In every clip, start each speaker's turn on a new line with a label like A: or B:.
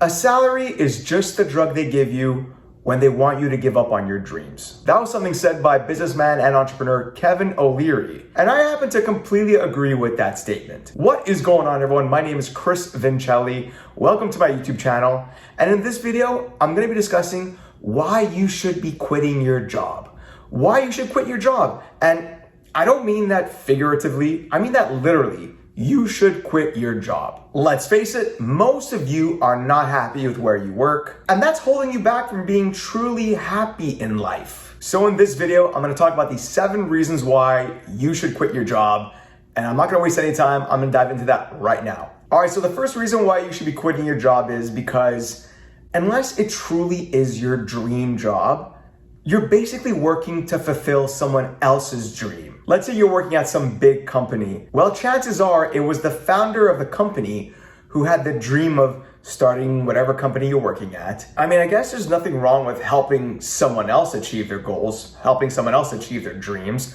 A: A salary is just the drug they give you when they want you to give up on your dreams. That was something said by businessman and entrepreneur Kevin O'Leary, and I happen to completely agree with that statement. What is going on, everyone? My name is Chris Vincelli. Welcome to my YouTube channel, and in this video, I'm going to be discussing why you should be quitting your job. Why you should quit your job. And I don't mean that figuratively, I mean that literally. You should quit your job. Let's face it, most of you are not happy with where you work, and that's holding you back from being truly happy in life. So in this video, I'm gonna talk about the 7 reasons why you should quit your job, and I'm not gonna waste any time, I'm gonna dive into that right now. All right, so the first reason why you should be quitting your job is because unless it truly is your dream job, you're basically working to fulfill someone else's dream. Let's say you're working at some big company. Well, chances are it was the founder of the company who had the dream of starting whatever company you're working at. I mean, I guess there's nothing wrong with helping someone else achieve their goals, helping someone else achieve their dreams.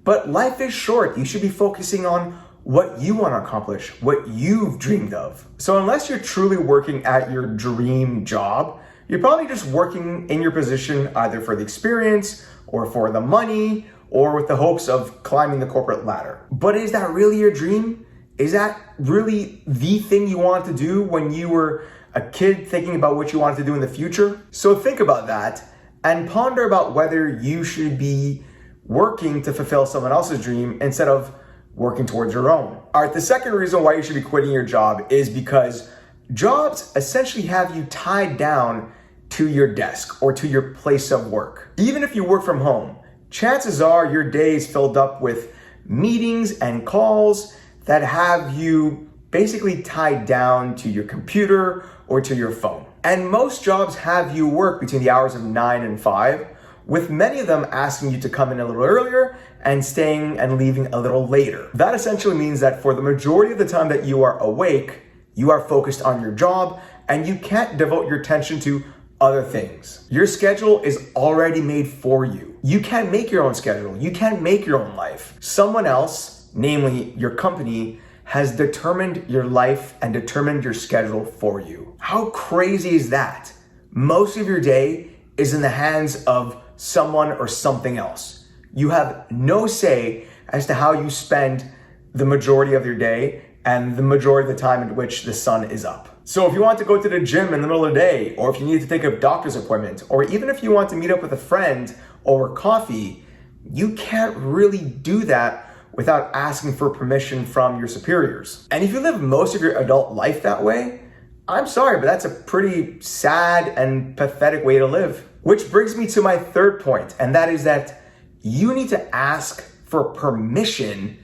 A: But life is short. You should be focusing on what you want to accomplish, what you've dreamed of. So unless you're truly working at your dream job, you're probably just working in your position either for the experience or for the money or with the hopes of climbing the corporate ladder. But is that really your dream? Is that really the thing you wanted to do when you were a kid thinking about what you wanted to do in the future? So think about that and ponder about whether you should be working to fulfill someone else's dream instead of working towards your own. All right, the second reason why you should be quitting your job is because jobs essentially have you tied down to your desk or to your place of work. Even if you work from home, chances are your day is filled up with meetings and calls that have you basically tied down to your computer or to your phone. And most jobs have you work between the hours of 9 and 5, with many of them asking you to come in a little earlier and staying and leaving a little later. That essentially means that for the majority of the time that you are awake, you are focused on your job and you can't devote your attention to other things. Your schedule is already made for you. You can't make your own schedule. You can't make your own life. Someone else, namely your company, has determined your life and determined your schedule for you. How crazy is that? Most of your day is in the hands of someone or something else. You have no say as to how you spend the majority of your day and the majority of the time in which the sun is up. So if you want to go to the gym in the middle of the day, or if you need to take a doctor's appointment, or even if you want to meet up with a friend over coffee, you can't really do that without asking for permission from your superiors. And if you live most of your adult life that way, I'm sorry, but that's a pretty sad and pathetic way to live. Which brings me to my third point, and that is that you need to ask for permission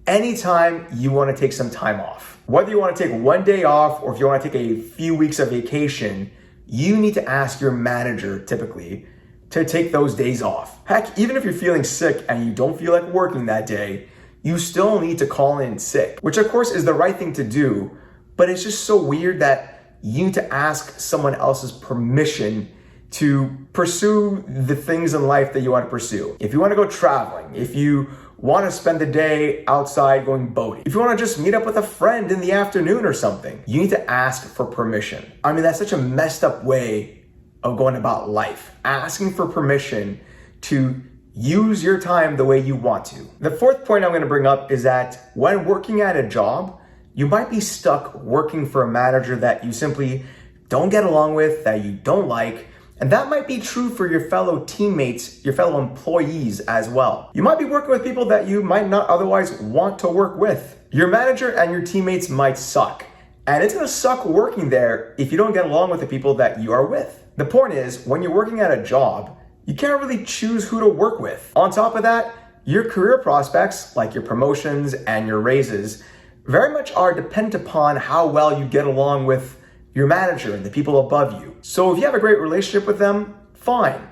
A: anytime you want to take some time off. Whether you want to take one day off or if you want to take a few weeks of vacation, you need to ask your manager typically to take those days off. Heck, even if you're feeling sick and you don't feel like working that day, you still need to call in sick, which of course is the right thing to do, but it's just so weird that you need to ask someone else's permission to pursue the things in life that you want to pursue. If you want to go traveling, if you want to spend the day outside going boating, if you want to just meet up with a friend in the afternoon or something, you need to ask for permission. I mean, that's such a messed up way of going about life. Asking for permission to use your time the way you want to. The fourth point I'm going to bring up is that when working at a job, you might be stuck working for a manager that you simply don't get along with, that you don't like. And that might be true for your fellow teammates, your fellow employees as well. You might be working with people that you might not otherwise want to work with. Your manager and your teammates might suck. And it's gonna suck working there if you don't get along with the people that you are with. The point is, when you're working at a job, you can't really choose who to work with. On top of that, your career prospects, like your promotions and your raises, very much are dependent upon how well you get along with your manager and the people above you. So if you have a great relationship with them, fine.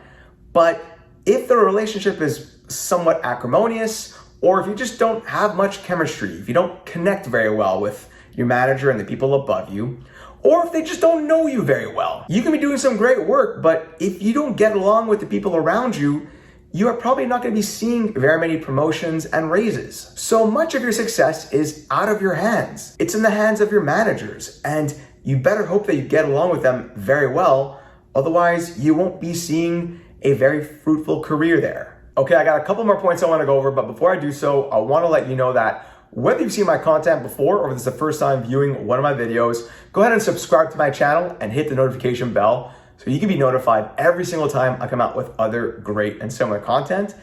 A: But if the relationship is somewhat acrimonious, or if you just don't have much chemistry, if you don't connect very well with your manager and the people above you, or if they just don't know you very well, you can be doing some great work, but if you don't get along with the people around you, you are probably not going to be seeing very many promotions and raises. So much of your success is out of your hands. It's in the hands of your managers, and you better hope that you get along with them very well. Otherwise, you won't be seeing a very fruitful career there. Okay, I got a couple more points I want to go over, but before I do so, I want to let you know that whether you've seen my content before or if this is the first time viewing one of my videos, go ahead and subscribe to my channel and hit the notification bell so you can be notified every single time I come out with other great and similar content.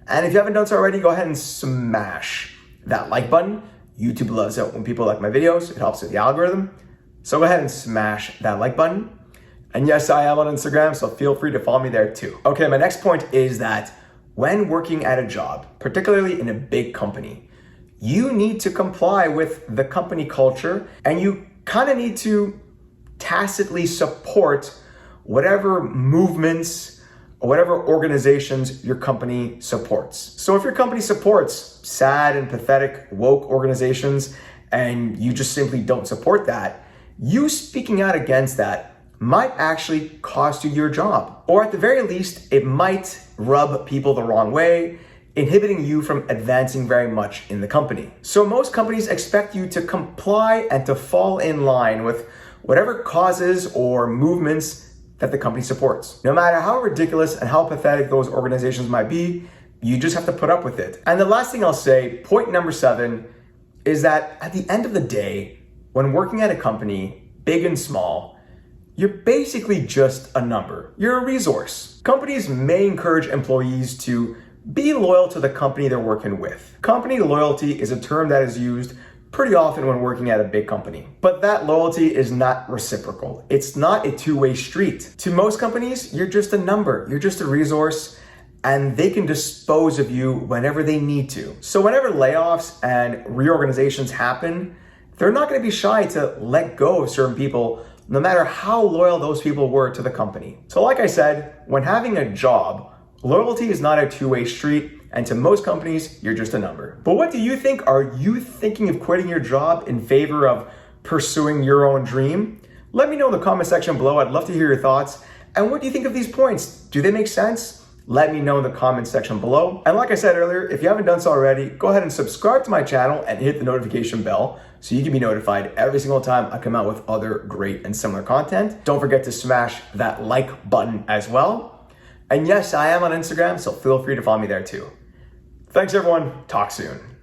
A: And if you haven't done so already, go ahead and smash that like button. YouTube loves it when people like my videos. It helps with the algorithm. So go ahead and smash that like button. And yes, I am on Instagram, so feel free to follow me there too. Okay, my next point is that when working at a job, particularly in a big company, you need to comply with the company culture, and you kind of need to tacitly support whatever movements or whatever organizations your company supports. So if your company supports sad and pathetic woke organizations and you just simply don't support that, you speaking out against that might actually cost you your job. Or at the very least, it might rub people the wrong way, inhibiting you from advancing very much in the company. So most companies expect you to comply and to fall in line with whatever causes or movements that the company supports. No matter how ridiculous and how pathetic those organizations might be, you just have to put up with it. And the last thing I'll say, point number 7, is that at the end of the day, when working at a company, big and small, you're basically just a number. You're a resource. Companies may encourage employees to be loyal to the company they're working with. Company loyalty is a term that is used pretty often when working at a big company. But that loyalty is not reciprocal. It's not a two-way street. To most companies, you're just a number. You're just a resource, and they can dispose of you whenever they need to. So whenever layoffs and reorganizations happen, they're not going to be shy to let go of certain people, no matter how loyal those people were to the company. So like I said, when having a job, loyalty is not a two-way street, and to most companies, you're just a number. But what do you think? Are you thinking of quitting your job in favor of pursuing your own dream? Let me know in the comment section below. I'd love to hear your thoughts. And what do you think of these points? Do they make sense? Let me know in the comment section below. And like I said earlier, if you haven't done so already, go ahead and subscribe to my channel and hit the notification bell so you can be notified every single time I come out with other great and similar content. Don't forget to smash that like button as well. And yes, I am on Instagram, so feel free to follow me there too. Thanks everyone, talk soon.